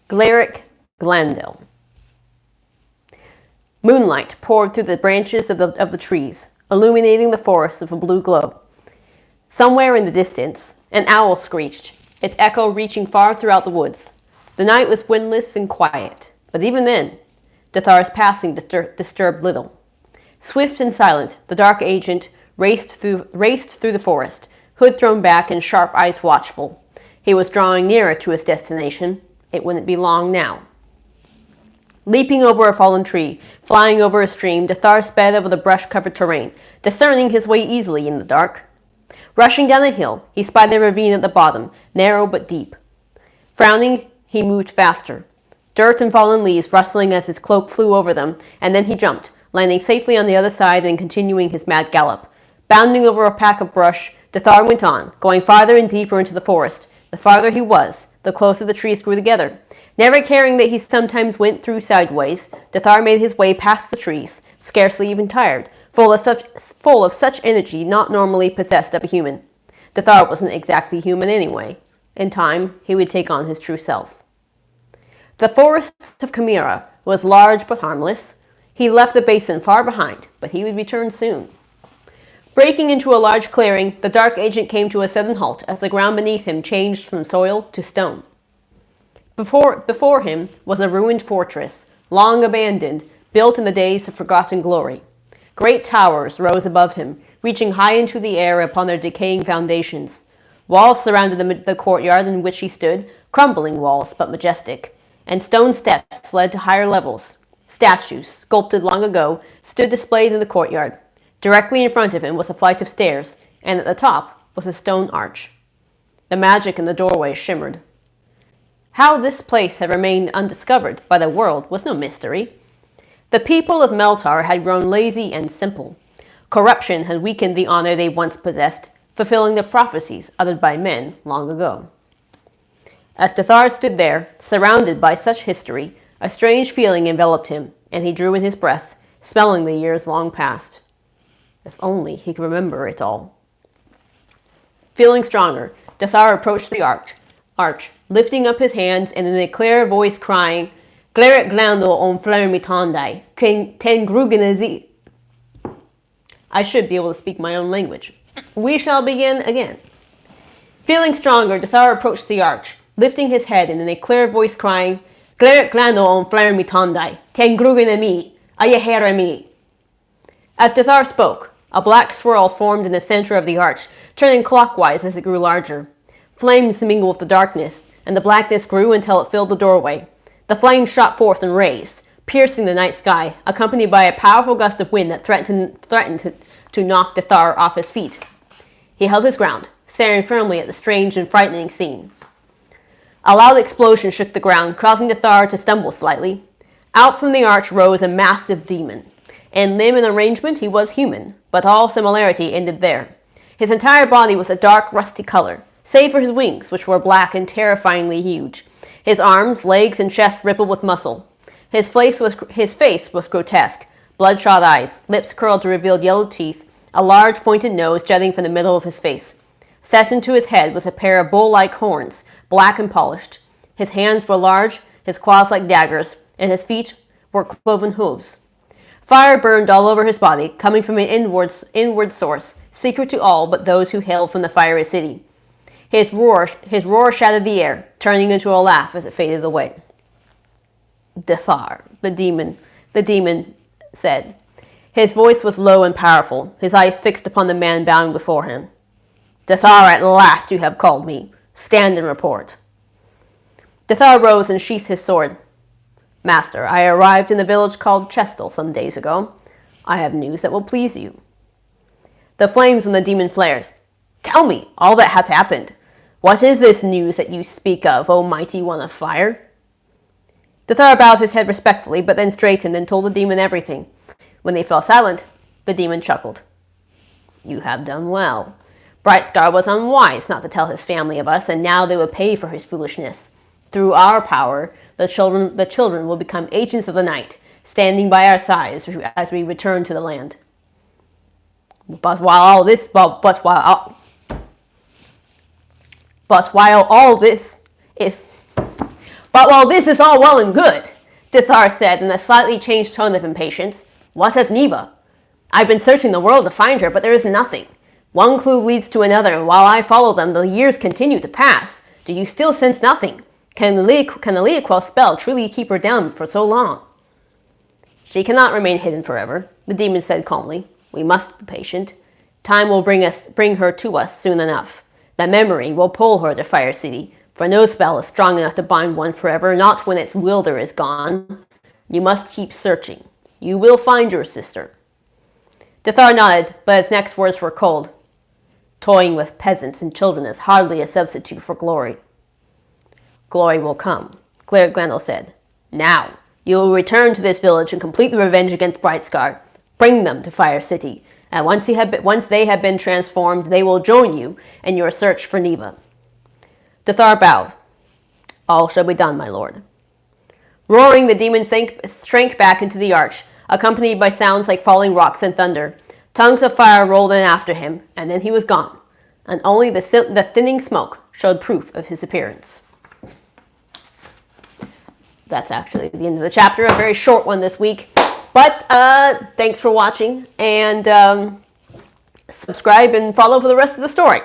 Glirick Glandele. Moonlight poured through the branches of the trees, illuminating the forest with a blue glow. Somewhere in the distance, an owl screeched, its echo reaching far throughout the woods. The night was windless and quiet, but even then, Dethar's passing disturbed little. Swift and silent, the dark agent raced through the forest, hood thrown back and sharp eyes watchful. He was drawing nearer to his destination. It wouldn't be long now. Leaping over a fallen tree, flying over a stream, Dethar sped over the brush-covered terrain, discerning his way easily in the dark. Rushing down a hill, he spied a ravine at the bottom, narrow but deep. Frowning, he moved faster. Dirt and fallen leaves rustling as his cloak flew over them, and then he jumped, landing safely on the other side and continuing his mad gallop. Bounding over a pack of brush, Dethar went on, going farther and deeper into the forest. The farther he was, the closer the trees grew together. Never caring that he sometimes went through sideways, Dethar made his way past the trees, scarcely even tired, full of such energy not normally possessed of a human. Dethar wasn't exactly human anyway. In time, he would take on his true self. The forest of Chimera was large but harmless. He left the basin far behind, but he would return soon. Breaking into a large clearing, the dark agent came to a sudden halt as the ground beneath him changed from soil to stone. Before him was a ruined fortress, long abandoned, built in the days of forgotten glory. Great towers rose above him, reaching high into the air upon their decaying foundations. Walls surrounded the courtyard in which he stood, crumbling walls but majestic, and stone steps led to higher levels. Statues, sculpted long ago, stood displayed in the courtyard. Directly in front of him was a flight of stairs, and at the top was a stone arch. The magic in the doorway shimmered. How this place had remained undiscovered by the world was no mystery. The people of Meltar had grown lazy and simple. Corruption had weakened the honor they once possessed, fulfilling the prophecies uttered by men long ago. As Dethar stood there, surrounded by such history, a strange feeling enveloped him, and he drew in his breath, smelling the years long past. If only he could remember it all. Feeling stronger, Dethar approached the arch, lifting up his hands and in a clear voice crying, Glirick Glandele on Flermitandai, ten Grugenazi. I should be able to speak my own language. We shall begin again. Feeling stronger, Dethar approached the arch, lifting his head and in a clear voice crying, Glirick Glandele on Flermitandai, ten Grugenami, Ayaherami. As Dethar spoke, a black swirl formed in the center of the arch, turning clockwise as it grew larger. Flames mingled with the darkness, and the blackness grew until it filled the doorway. The flames shot forth and raised, piercing the night sky, accompanied by a powerful gust of wind that threatened to knock Dethar off his feet. He held his ground, staring firmly at the strange and frightening scene. A loud explosion shook the ground, causing Dethar to stumble slightly. Out from the arch rose a massive demon. In limb and arrangement he was human, but all similarity ended there. His entire body was a dark, rusty color, save for his wings, which were black and terrifyingly huge. His arms, legs, and chest rippled with muscle. His face was grotesque, bloodshot eyes, lips curled to reveal yellow teeth, a large pointed nose jutting from the middle of his face. Set into his head was a pair of bull-like horns, black and polished. His hands were large, his claws like daggers, and his feet were cloven hooves. Fire burned all over his body, coming from an inward source, secret to all but those who hailed from the fiery city. His roar shattered the air, turning into a laugh as it faded away. Dethar, the demon said. His voice was low and powerful, his eyes fixed upon the man bowing before him. Dethar, at last you have called me. Stand and report. Dethar rose and sheathed his sword. Master, I arrived in the village called Chestel some days ago. I have news that will please you. The flames on the demon flared. Tell me all that has happened. What is this news that you speak of, O mighty one of fire? Dethar bowed his head respectfully, but then straightened and told the demon everything. When they fell silent, the demon chuckled. You have done well. Brightscar was unwise not to tell his family of us, and now they will pay for his foolishness. Through our power, the children will become agents of the night, standing by our sides as we return to the land. But while all this is But while this is all well and good, Dethar said in a slightly changed tone of impatience, what of Neva? I've been searching the world to find her, but there is nothing. One clue leads to another, and while I follow them, the years continue to pass. Do you still sense nothing? Can the Liaquel spell truly keep her down for so long? She cannot remain hidden forever, the demon said calmly. We must be patient. Time will bring her to us soon enough. That memory will pull her to Fire City, for no spell is strong enough to bind one forever, not when its wielder is gone. You must keep searching. You will find your sister. Dethar nodded, but his next words were cold. Toying with peasants and children is hardly a substitute for glory. Glory will come, Glirick Glandele said. Now, you will return to this village and complete the revenge against Brightscar. Bring them to Fire City, and once they have been transformed, they will join you in your search for Neva. Dethar bowed. All shall be done, my lord. Roaring, the demon shrank back into the arch, accompanied by sounds like falling rocks and thunder. Tongues of fire rolled in after him, and then he was gone, and only the thinning smoke showed proof of his appearance. That's actually the end of the chapter, a very short one this week. But thanks for watching, and subscribe and follow for the rest of the story.